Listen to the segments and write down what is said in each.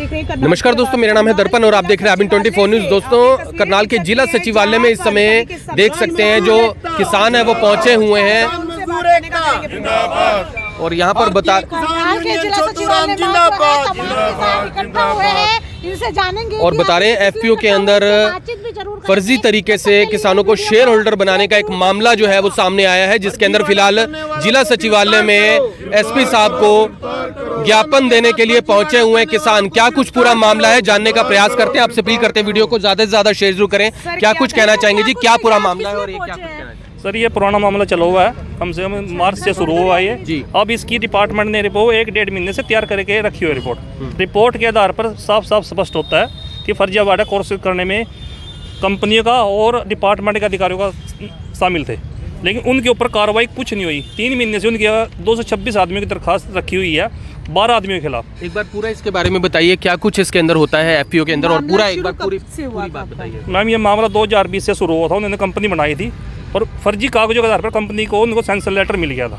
नमस्कार दोस्तों, मेरा नाम है दर्पण और आप देख रहे हैं अबिन 24 न्यूज़। दोस्तों, करनाल के जिला सचिवालय में इस समय देख सकते हैं जो किसान है वो पहुंचे हुए हैं और यहाँ पर बता और बता रहे हैं एफपीओ के अंदर फर्जी तरीके से किसानों को शेयर होल्डर बनाने का एक मामला जो है वो सामने आया है, जिसके अंदर फिलहाल जिला सचिवालय में एसपी साहब को ज्ञापन देने के लिए पहुंचे हुए हैं किसान। क्या कुछ पूरा मामला है जानने का प्रयास करते हैं, आपसे अपील करते हैं वीडियो को ज्यादा से ज्यादा शेयर जरूर करें। क्या कुछ कहना चाहेंगे जी, क्या पूरा मामला है और ये क्या कुछ कहना चाहिए? सर, ये पुराना मामला चला हुआ है, कम से कम मार्च से शुरू हुआ है ये। अब इसकी डिपार्टमेंट ने रिपोर्ट 1-1.5 महीने से तैयार करके रखी हुई रिपोर्ट के आधार पर साफ साफ स्पष्ट होता है कि फर्जीवाड़ा कोर्स करने में कंपनियों का और डिपार्टमेंट के अधिकारियों का शामिल थे, लेकिन उनके ऊपर कार्रवाई कुछ नहीं हुई। 3 महीने से उनके 226 आदमियों की दरखास्त रखी हुई है 12 आदमियों के खिलाफ। एक बार पूरा इसके बारे में बताइए, क्या कुछ इसके अंदर होता है एफपीओ के अंदर, और पूरा एक बार पूरी बात बताइए। मैम, ये मामला 2020 से शुरू हुआ था। उन्होंने कंपनी बनाई थी और फर्जी कागजों के आधार पर कंपनी को उनको सेंसर लेटर मिल गया था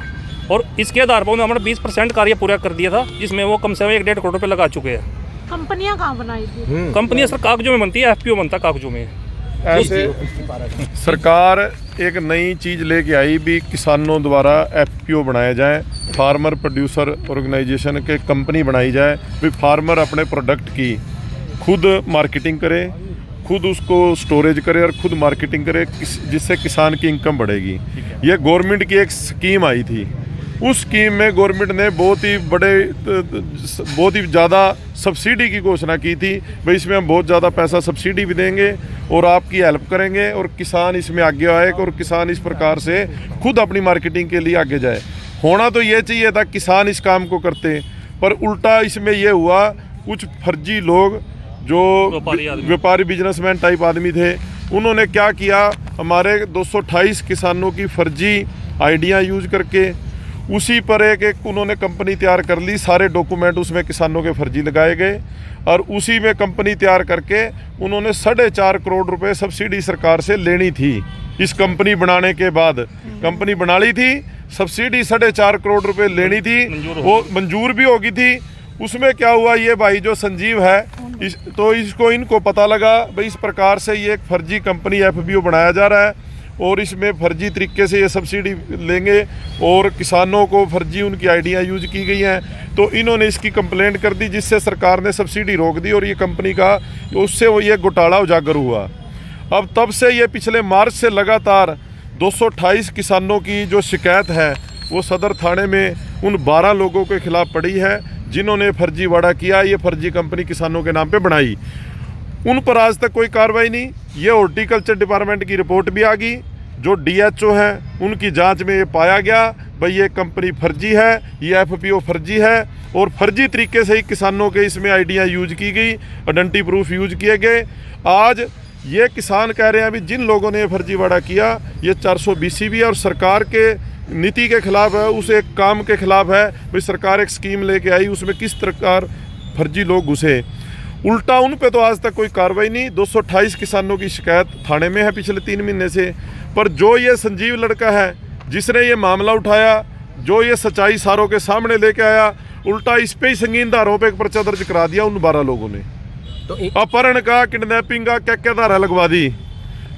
और इसके आधार पर उन्होंने हमारा 20% कार्य पूरा कर दिया था, जिसमें वो कम से कम 1-1.5 करोड़ रुपये लगा चुके हैं। कंपनियां कहाँ बनाई थी? कंपनियां सर कागजों में बनती है, एफपीओ बनता है कागजों में। ऐसे सरकार एक नई चीज़ लेके आई भी किसानों द्वारा एफपीओ बनाए जाए, फार्मर प्रोड्यूसर ऑर्गेनाइजेशन के कंपनी बनाई जाए भी फार्मर अपने प्रोडक्ट की खुद मार्केटिंग करे, खुद उसको स्टोरेज करे और खुद मार्केटिंग करे, जिससे किसान की इनकम बढ़ेगी। ये गवर्नमेंट की एक स्कीम आई थी। उस स्कीम में गवर्नमेंट ने बहुत ही ज़्यादा सब्सिडी की घोषणा की थी भाई इसमें हम बहुत ज़्यादा पैसा सब्सिडी भी देंगे और आपकी हेल्प करेंगे और किसान इसमें आगे आए और किसान इस प्रकार से खुद अपनी मार्केटिंग के लिए आगे जाए। होना तो ये चाहिए था किसान इस काम को करते, पर उल्टा इसमें ये हुआ कुछ फर्जी लोग जो व्यापारी बिजनेसमैन टाइप आदमी थे, उन्होंने क्या किया, हमारे 228 किसानों की फर्जी आइडियाँ यूज करके उसी पर एक उन्होंने कंपनी तैयार कर ली। सारे डॉक्यूमेंट उसमें किसानों के फर्जी लगाए गए और उसी में कंपनी तैयार करके उन्होंने 4.5 करोड़ रुपए सब्सिडी सरकार से लेनी थी। इस कंपनी बनाने के बाद कंपनी बना ली थी, सब्सिडी 4.5 करोड़ रुपए लेनी थी, वो मंजूर भी होगी थी। उसमें क्या हुआ, ये भाई जो संजीव है तो इनको पता लगा भाई इस प्रकार से ये एक फर्जी कंपनी एफपीओ बनाया जा रहा है और इसमें फर्जी तरीके से ये सब्सिडी लेंगे और किसानों को फर्जी उनकी आइडियाँ यूज की गई हैं। तो इन्होंने इसकी कंप्लेंट कर दी, जिससे सरकार ने सब्सिडी रोक दी और ये कंपनी का उससे वो ये घोटाला उजागर हुआ। अब तब से ये पिछले मार्च से लगातार 228 किसानों की जो शिकायत है वो सदर थाने में उन 12 लोगों के खिलाफ पड़ी है जिन्होंने फर्जीवाड़ा किया, ये फर्जी कंपनी किसानों के नाम पे बनाई। उन पर आज तक कोई कार्रवाई नहीं। ये हॉर्टिकल्चर डिपार्टमेंट की रिपोर्ट भी आ गई, जो डीएचओ हैं उनकी जांच में ये पाया गया भाई ये कंपनी फर्जी है, ये एफपीओ फर्जी है और फर्जी तरीके से ही किसानों के इसमें आइडियाँ यूज की गई, आइडेंटिटी प्रूफ यूज किए गए। आज ये किसान कह रहे हैं अभी जिन लोगों ने फर्जीवाड़ा किया ये 420 भी है और सरकार के नीति के खिलाफ है, उस एक काम के खिलाफ है भाई सरकार एक स्कीम लेके आई, उसमें किस प्रकार फर्जी लोग घुसे। उल्टा उन पे तो आज तक कोई कार्रवाई नहीं। 228 किसानों की शिकायत थाने में है पिछले 3 महीने से, पर जो ये संजीव लड़का है जिसने ये मामला उठाया, जो ये सच्चाई सारों के सामने लेके आया, उल्टा इस पे ही संगीन धाराओं पे एक पर्चा दर्ज करा दिया उन 12 लोगों ने। तो अपहरण का, किडनैपिंग का क्या धारा लगवा दी।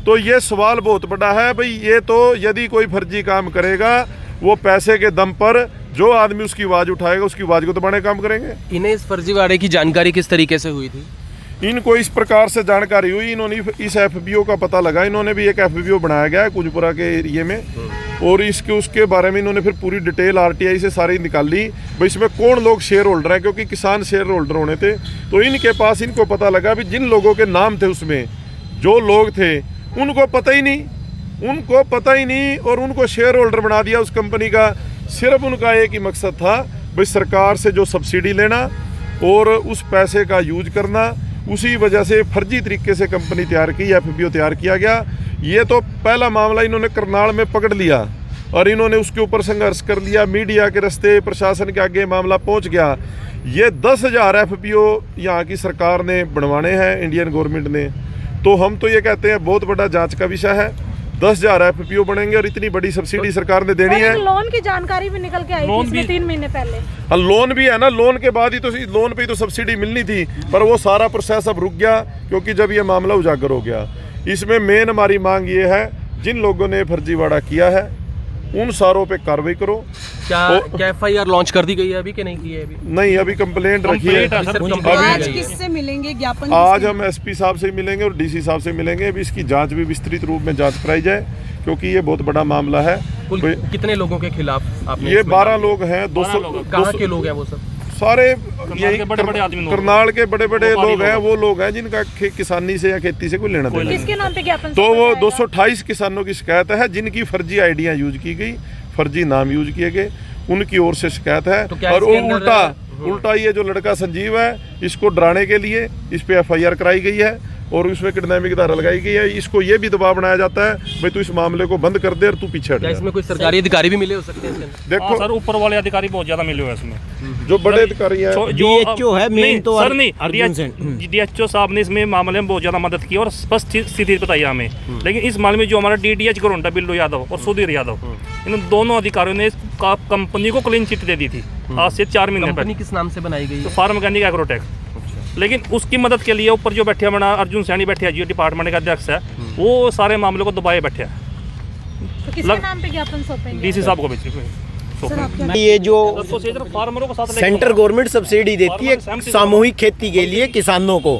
तो ये सवाल बहुत बड़ा है भाई, ये तो यदि कोई फर्जी काम करेगा वो पैसे के दम पर जो आदमी उसकी आवाज़ उठाएगा उसकी आवाज़ को दबाने काम करेंगे। इन्हें इस फर्जीवाड़े की जानकारी किस तरीके से हुई थी? इनको इस प्रकार से जानकारी हुई, इन्होंने इस एफपीओ का पता लगा, इन्होंने भी एक एफपीओ बनाया गया है कुजपुरा के एरिए में और उसके बारे में इन्होंने फिर पूरी डिटेल आरटीआई से सारी निकाल ली भाई इसमें कौन लोग शेयर होल्डर हैं, क्योंकि किसान शेयर होल्डर होने थे। तो इनके पास इनको पता लगा भी जिन लोगों के नाम थे उसमें जो लोग थे उनको पता ही नहीं और उनको शेयर होल्डर बना दिया उस कंपनी का। सिर्फ उनका एक ही मकसद था भाई सरकार से जो सब्सिडी लेना और उस पैसे का यूज करना। उसी वजह से फर्जी तरीके से कंपनी तैयार की, एफपीओ तैयार किया गया। ये तो पहला मामला इन्होंने करनाल में पकड़ लिया और इन्होंने उसके ऊपर संघर्ष कर लिया, मीडिया के रास्ते प्रशासन के आगे मामला पहुंच गया। ये 10,000 एफपीओ यहाँ की सरकार ने बनवाने हैं, इंडियन गवर्नमेंट ने। तो हम तो ये कहते हैं बहुत बड़ा जांच का विषय है 10,000 एफपीओ बनेंगे और इतनी बड़ी सब्सिडी सरकार ने देनी है। लोन की जानकारी भी निकल के आई थी इसमें 3 महीने पहले। हाँ, लोन भी है ना, लोन के बाद ही तो लोन पे ही तो सब्सिडी मिलनी थी, पर वो सारा प्रोसेस अब रुक गया क्योंकि जब ये मामला उजागर हो गया। इसमें मेन हमारी मांग ये है, जिन लोगों ने फर्जीवाड़ा किया है उन सारों पे कार्रवाई करो। क्या एफआईआर लॉन्च कर दी गई है अभी कि नहीं की है अभी? नहीं, अभी कंप्लेंट रखी है। आज किससे मिलेंगे ज्ञापन? आज हम एसपी साहब से मिलेंगे और डीसी साहब से मिलेंगे। अभी इसकी जांच भी विस्तृत रूप में जांच कराई जाए क्योंकि ये बहुत बड़ा मामला है। कितने लोगों के खिलाफ आपने? ये 12 लोग हैं। 200 कहाँ के लोग हैं वो सब? सारे यही बड़े-बड़े आदमी, करनाल के बड़े-बड़े लोग हैं। वो लोग हैं जिनका किसानी से या खेती से कोई लेना देना नहीं। किसके नाम पे ज्ञापन? तो वो 228 किसानों की शिकायत है जिनकी फर्जी आईडियां यूज की गई, फर्जी नाम यूज किए गए, उनकी ओर से शिकायत है। तो और वो उल्टा ये जो लड़का संजीव है, इसको डराने के लिए इस पे एफआईआर कराई गई है और उसमें किडनैपिंग की धारा लगाई गई है। इसको ये भी दबाव बनाया जाता है भाई तू इस मामले को बंद कर दे और तू पीछे हट जा। इसमें कोई सरकारी अधिकारी भी मिले हो सकते हैं? देखो सर, ऊपर वाले अधिकारी बहुत ज्यादा मिले हुए हैं इसमें। जो बड़े अधिकारी हैं, डीएचओ है मेन तो सर नहीं, डीएचओ साहब ने इसमें मामले में बहुत ज्यादा मदद की और स्पष्ट स्थिति बताई हमें। लेकिन इस मामले में जो हमारा डीडीएच गोरंटा बिल्लू यादव और सुधीर यादव, इन दोनों अधिकारियों ने कंपनी को क्लीन चिट दे दी थी आज से 4 महीने पहले। किस नाम से बनाई गई? Farm mechanic agrotech. लेकिन उसकी मदद के लिए ऊपर जो बैठे हमारा अर्जुन सैनी बैठे हैं, जो डिपार्टमेंट का अध्यक्ष है, वो सारे मामलों को दबाए बैठे हैं। तो किसके नाम पे ज्ञापन सौंपेंगे? डीसी साहब को बेच ये जो फार्मरों को साथ सेंट्रल गवर्नमेंट सब्सिडी देती है सामूहिक खेती के लिए किसानों को,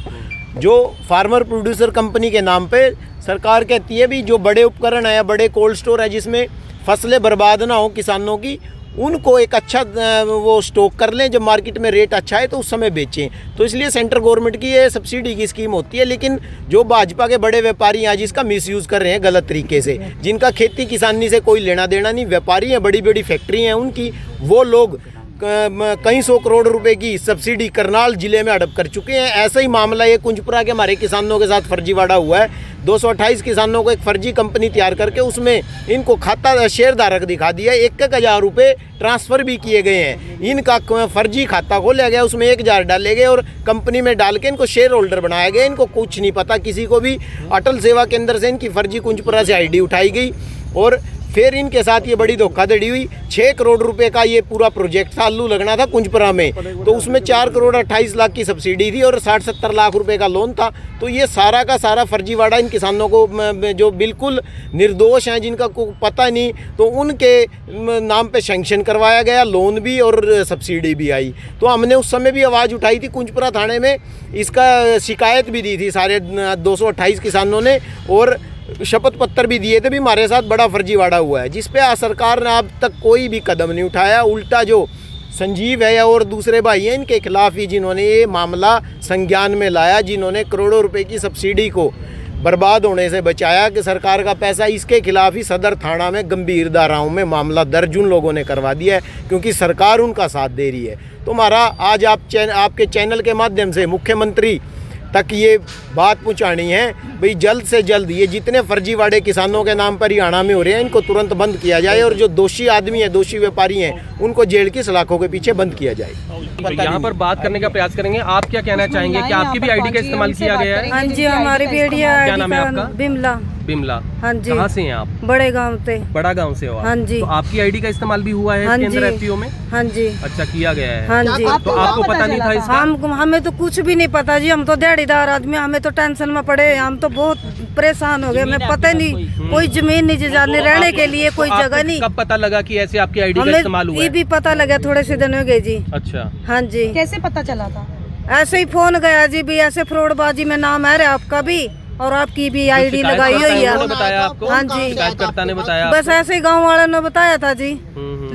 जो फार्मर प्रोड्यूसर कंपनी के नाम पे सरकार कहती है भी जो बड़े उपकरण है या बड़े कोल्ड स्टोर है जिसमें फसलें बर्बाद ना हो किसानों की, उनको एक अच्छा वो स्टॉक कर लें, जब मार्केट में रेट अच्छा है तो उस समय बेचें। तो इसलिए सेंट्रल गवर्नमेंट की ये सब्सिडी की स्कीम होती है। लेकिन जो भाजपा के बड़े व्यापारी आज इसका मिसयूज़ कर रहे हैं गलत तरीके से, जिनका खेती किसानी से कोई लेना देना नहीं, व्यापारी हैं, बड़ी बड़ी फैक्ट्री हैं उनकी, वो लोग कई 100 करोड़ रुपए की सब्सिडी करनाल जिले में हड़प कर चुके हैं। ऐसा ही मामला ये कुंजपुरा के हमारे किसानों के साथ फर्जीवाड़ा हुआ है। 228 किसानों को एक फर्जी कंपनी तैयार करके उसमें इनको खाता शेयर धारक दिखा दिया, 1,000 रुपये ट्रांसफ़र भी किए गए हैं। इनका फर्जी खाता खोला गया, उसमें 1,000 डाले गए और कंपनी में डाल के इनको शेयर होल्डर बनाया गया। इनको कुछ नहीं पता किसी को भी। अटल सेवा केंद्र से इनकी फर्जी कुंजपुरा से आईडी उठाई गई और फिर इनके साथ ये बड़ी धोखाधड़ी हुई। 6 करोड़ रुपए का ये पूरा प्रोजेक्ट था, आलू लगना था कुंजपुरा में, तो उसमें 4 करोड़ 28 लाख की सब्सिडी थी और 60-70 लाख रुपए का लोन था। तो ये सारा का सारा फर्जीवाड़ा इन किसानों को जो बिल्कुल निर्दोष हैं, जिनका कोई पता नहीं, तो उनके नाम पे सैंक्शन करवाया गया, लोन भी और सब्सिडी भी आई। तो हमने उस समय भी आवाज़ उठाई थी कुंजपुरा थाने में, इसका शिकायत भी दी थी सारे 228 किसानों ने और शपथ पत्र भी दिए थे भी हमारे साथ बड़ा फर्जीवाड़ा हुआ है, जिस पे सरकार ने अब तक कोई भी कदम नहीं उठाया। उल्टा जो संजीव है और दूसरे भाई हैं, इनके खिलाफ ही जिन्होंने ये मामला संज्ञान में लाया, जिन्होंने करोड़ों रुपए की सब्सिडी को बर्बाद होने से बचाया कि सरकार का पैसा, इसके खिलाफ ही सदर थाना में गंभीर धाराओं में मामला दर्ज उन लोगों ने करवा दिया है क्योंकि सरकार उनका साथ दे रही है। तो हमारा आज आपके चैनल के माध्यम से मुख्यमंत्री तक ये बात पहुंचानी है भाई, जल्द से जल्द ये जितने फर्जीवाड़े किसानों के नाम पर हरियाणा में हो रहे हैं इनको तुरंत बंद किया जाए और जो दोषी आदमी है, दोषी व्यापारी हैं, उनको जेल की सलाखों के पीछे बंद किया जाए। यहाँ पर बात करने का प्रयास करेंगे। आप क्या कहना चाहेंगे कि आपकी भी आईडी का इस्तेमाल किया गया है? हाँ जी, हमारी भी आईडी है। क्या नाम है आपका? बिमला। बिमला। हाँ जी। कहाँ से हैं आप? बड़े गांव से। बड़ा गांव से हो आप? हाँ जी। तो आपकी आईडी का इस्तेमाल भी हुआ है इसके अंदर एफपीओ में? हाँ जी। अच्छा, किया गया है। हाँ जी। तो आपको पता नहीं था इसका? हमें तो कुछ भी नहीं पता जी, हम तो दिहाड़ीदार आदमी, हमें तो टेंशन में पड़े, हम तो बहुत परेशान हो गए। हमें पता नहीं, कोई जमीन नहीं जाने रहने के लिए कोई जगह नहीं। कब पता लगा कि ऐसे आपकी आईडी का इस्तेमाल हुआ है? ये भी पता लगा थोड़े से दिन हो गए जी। अच्छा। हाँ जी। कैसे पता चला था? ऐसे ही फोन गया जी, भी ऐसे फ्रॉडबाजी में नाम है आपका भी और आपकी भी आईडी लगाई हुई है। बताया आपको? हाँ जी, शिकायतकर्ता ने बताया? बस ऐसे ही गाँव वालों ने बताया था जी।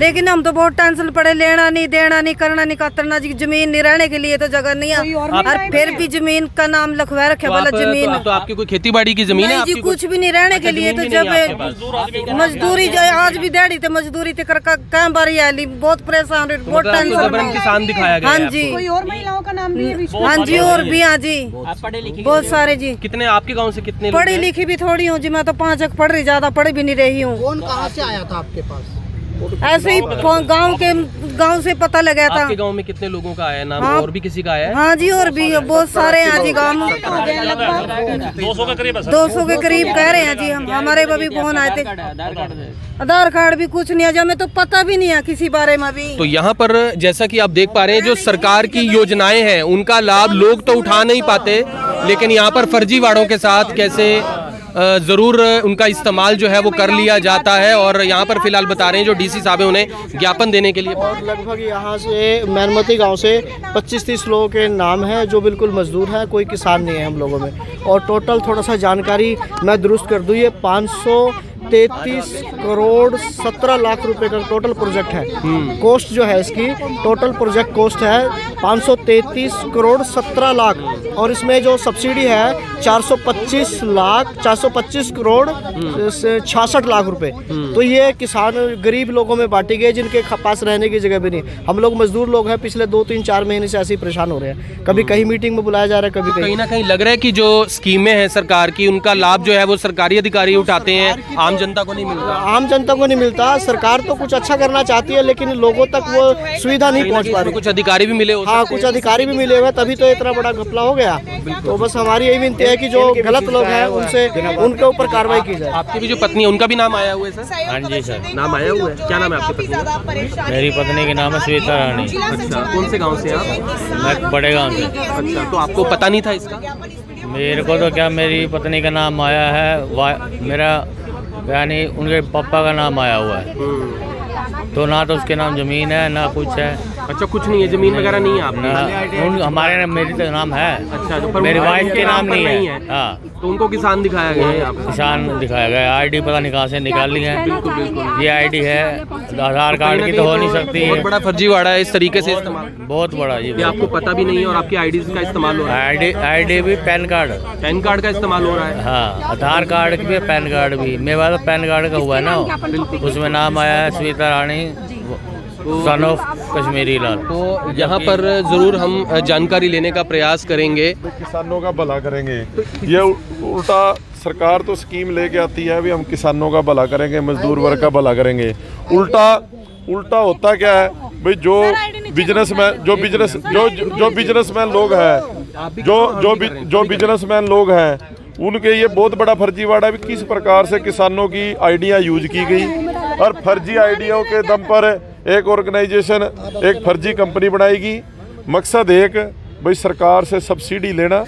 लेकिन हम तो बहुत टेंशन पड़े, लेना नहीं, देना नहीं, करना नहीं, काटना जी, जमीन नहीं, रहने के लिए तो जगह नहीं है और फिर भी जमीन का नाम लिखवा रखे वाला जमीन। तो आपकी कोई खेती बाड़ी की जमीन है? जी कुछ भी नहीं, रहने के लिए तो जब मजदूरी आज भी दिहाड़ी थे, मजदूरी थे कई बार आली, बहुत परेशान, बहुत टेंशन। किसान दिखाया गया? हाँ जी। कोई और महिलाओं का नाम भी? हाँ जी, और भी। हाँ जी, बहुत सारे जी। कितने आपके गाँव से कितने? पढ़ी लिखी भी थोड़ी हूँ जी, मैं तो 5 पढ़ रही, ज्यादा पढ़ी भी नहीं रही हूँ। कौन कहाँ से आया था आपके पास? ऐसे ही गांव से पता लगा था। आपके गांव में कितने लोगों का आया है नाम? हाँ। और भी किसी का आया है? हाँ जी, और भी बहुत सारे हैं जी गाँव में। 200 के करीब है सर। 200 के करीब कह रहे हैं जी। हम हमारे भी फोन आए थे। आधार कार्ड भी कुछ नहीं है, हमें तो पता भी नहीं है किसी बारे में भी। तो यहाँ पर जैसा कि आप देख पा रहे हैं, जो सरकार की योजनाएं हैं उनका लाभ लोग तो उठा नहीं पाते, लेकिन यहाँ पर फर्जीवाड़ों के साथ कैसे ज़रूर उनका इस्तेमाल जो है वो कर लिया जाता है। और यहाँ पर फिलहाल बता रहे हैं जो डीसी साहब हैं उन्हें ज्ञापन देने के लिए। और लगभग यहाँ से मैनमती गांव से 25-30 लोगों के नाम हैं जो बिल्कुल मजदूर हैं, कोई किसान नहीं है हम लोगों में। और टोटल थोड़ा सा जानकारी मैं दुरुस्त कर दूँ, ये 533 करोड़ 17 लाख रुपए का टोटल प्रोजेक्ट है। कॉस्ट जो है इसकी टोटल प्रोजेक्ट कॉस्ट है 533 करोड़ 17 लाख, और इसमें जो सब्सिडी है 425 करोड़ 66 लाख रुपए। तो ये किसान गरीब लोगों में बांटी गई जिनके पास रहने की जगह भी नहीं। हम लोग मजदूर लोग हैं, पिछले 2-3-4 महीने से ऐसे ही परेशान हो रहे हैं। कभी कहीं मीटिंग में बुलाया जा रहा है, कभी कहीं ना कहीं लग रहा है कि जो स्कीमें हैं सरकार की उनका लाभ जो है वो सरकारी अधिकारी उठाते हैं, आम जनता को नहीं मिलता। आम जनता को नहीं मिलता। सरकार तो कुछ अच्छा करना चाहती है लेकिन लोगों तक वो सुविधा नहीं पहुंच पा रही। कुछ अधिकारी भी मिले हो हाँ, कुछ अधिकारी भी मिले हुए, तभी तो इतना बड़ा घपला हो गया। तो बस हमारी यही विनती है कि जो गलत लोग हैं उनसे उनके ऊपर कार्रवाई की जाए। आपकी भी जो पत्नी है उनका भी नाम आया हुआ है सर? हाँ जी सर, नाम आया हुआ है। क्या नाम है आपकी पत्नी का? मेरी पत्नी के नाम है श्वेता रानी। अच्छा, कौन से गांव से आप? मैं बड़े गांव से। अच्छा, तो आपको पता नहीं था इसका? मेरे को तो क्या, मेरी पत्नी का नाम आया है, मेरा यानी उनके पापा का नाम आया हुआ है। तो ना तो उसके नाम ज़मीन है ना कुछ है। अच्छा, कुछ नहीं है, जमीन वगैरह नहीं है आपने? हमारे मेरी तो नाम है। अच्छा, तो पर मेरी उनका वाइफ के नाम नहीं है। हाँ, तो उनको किसान दिखाया गया है यहाँ पे? किसान दिखाया गया। आईडी पता नहीं कहाँ से निकाल ली है। बिल्कुल बिल्कुल, ये आईडी है, आधार कार्ड की तो हो नहीं सकती बहुत है। बड़ा फर्जीवाड़ा है इस तरीके से इस्तेमाल। बहुत बड़ा जी। ये आपको पता भी नहीं है और आपकी आईडी का इस्तेमाल हो रहा है? आईडी भी, पैन कार्ड का इस्तेमाल हो रहा है? हाँ, आधार कार्ड भी, पैन कार्ड भी। मेरे पास तो पैन कार्ड का हुआ है ना, उसमें नाम आया है श्वेता रानी सन ऑफ कश्मीरी लाल। तो यहाँ पर जरूर हम जानकारी लेने का प्रयास करेंगे, किसानों का भला करेंगे। ये उल्टा सरकार तो स्कीम लेके आती है भी हम किसानों का भला करेंगे, मजदूर वर्ग का भला करेंगे। उल्टा होता क्या है भाई, जो बिजनेसमैन लोग हैं, जो बिजनेसमैन लोग हैं उनके ये बहुत बड़ा फर्जीवाड़ा भी किस प्रकार से किसानों की आइडियाँ यूज की गई, और फर्जी आइडियाओं के दम पर एक ऑर्गेनाइजेशन एक फर्जी कंपनी बनाएगी। मकसद एक भाई सरकार से सब्सिडी लेना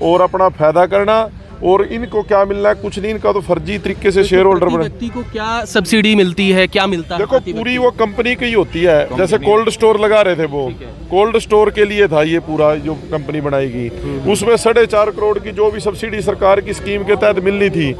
और अपना फायदा करना, और इनको क्या मिलना है? कुछ नहीं, इनका तो फर्जी तरीके से शेयर होल्डर बने। व्यक्ति को क्या सब्सिडी मिलती है, क्या मिलता है? देखो, पूरी वो कंपनी की ही होती है। जैसे कोल्ड स्टोर लगा रहे थे, वो कोल्ड स्टोर के लिए था ये पूरा जो कंपनी बनाएगी। उसमें 4.5 करोड़ की जो भी सब्सिडी सरकार की स्कीम के तहत मिलनी थी,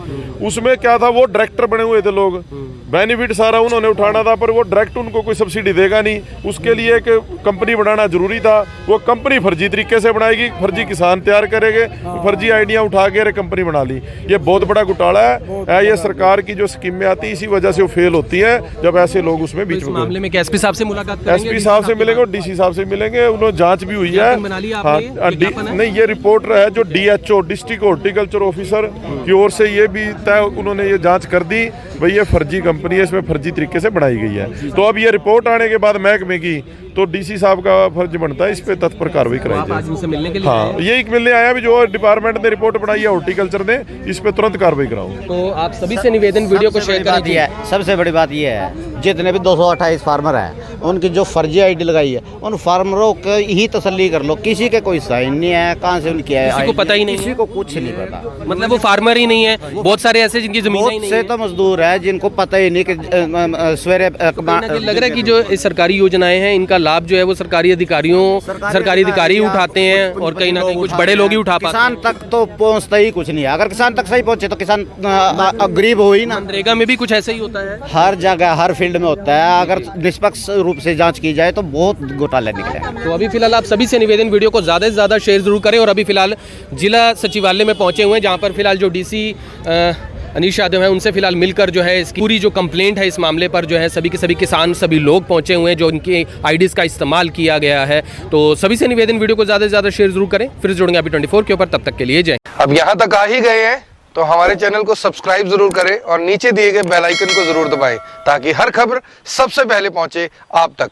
उसमें क्या था, वो डायरेक्टर बने हुए थे लोग, बेनिफिट सारा उन्होंने उठाना था, पर वो डायरेक्ट उनको कोई सब्सिडी देगा नहीं। उसके लिए एक कंपनी बनाना जरूरी था। वो कंपनी फर्जी तरीके से बनाएगी, फर्जी किसान तैयार करेंगे, फर्जी आइडिया उठा के कंपनी बना ली। ये बहुत बड़ा घोटाला है। ये सरकार की जो स्कीमें आती है इसी वजह से वो फेल होती है, जब ऐसे लोग उसमें बीच में। मामले में एसपी साहब से मुलाकात करेंगे? एसपी साहब से मिलेंगे और डीसी साहब से मिलेंगे। उन्होंने जांच भी हुई है। हाँ, नहीं, ये रिपोर्ट है जो DHO डिस्ट्रिक्ट हॉर्टिकल्चर ऑफिसर की ओर से ये भी तय, उन्होंने ये जांच कर दी भाई ये फर्जी कंपनी है, इसमें फर्जी तरीके से बनाई गई है। तो अब ये रिपोर्ट आने के बाद महकमे की, तो डीसी साहब का फर्ज बनता है इस पे तत्पर कार्रवाई कराई जाए। आज उनसे मिलने के लिए? हाँ, ये एक मिलने आया भी, जो डिपार्टमेंट ने रिपोर्ट बनाई है हॉर्टिकल्चर ने, इस पे तुरंत कार्रवाई कराओ। तो आप सभी से निवेदन, वीडियो को शेयर कर दिया। सबसे बड़ी बात यह है, जितने भी 228 फार्मर हैं उनकी जो फर्जी आईडी लगाई है, उन फार्मरों की ही तसल्ली कर लो। किसी के कोई साइन नहीं है, कहाँ से उनकी है, किसी को पता ही नहीं, किसी को कुछ नहीं पता। मतलब वो फार्मर ही नहीं है। बहुत सारे ऐसे जिनकी जमीन ही नहीं से है। तो मजदूर है जिनको पता ही नहीं कि सवेरे लग रहा है कि जो सरकारी योजनाएं हैं इनका लाभ जो है वो सरकारी अधिकारी उठाते हैं, और कहीं ना कहीं कुछ बड़े लोग ही उठा पाते हैं। किसान तक तो पहुँचता ही कुछ नहीं है। अगर किसान तक सही पहुँचे तो किसान गरीब हो ही ना। मनरेगा में भी कुछ ऐसा ही होता है, हर जगह हर फील्ड में होता है। अगर निष्पक्ष रूप से जांच की जाए तो बहुत घोटाले निकले हैं। तो अभी फिलहाल आप सभी से निवेदन, वीडियो को ज़्यादा से ज़्यादा शेयर जरूर करें। और अभी फिलहाल जिला सचिवालय में पहुंचे हुए हैं, जहां पर फिलहाल जो डीसी अनीश यादव हैं उनसे फिलहाल मिलकर जो है इसकी पूरी जो कंप्लेंट है इस मामले पर जो है सभी के सभी किसान, सभी लोग पहुंचे हुए हैं जो उनकी आईडीज़ का इस्तेमाल किया गया है। तो सभी से निवेदन, वीडियो को ज़्यादा से ज़्यादा शेयर जरूर करें। फिर जुड़ेंगे अभी 24 के ऊपर, तब तक के लिए जय। अब यहाँ तक आ ही गए हैं तो हमारे चैनल को सब्सक्राइब जरूर करें और नीचे दिए गए बेल आइकन को जरूर दबाएं ताकि हर खबर सबसे पहले पहुंचे आप तक।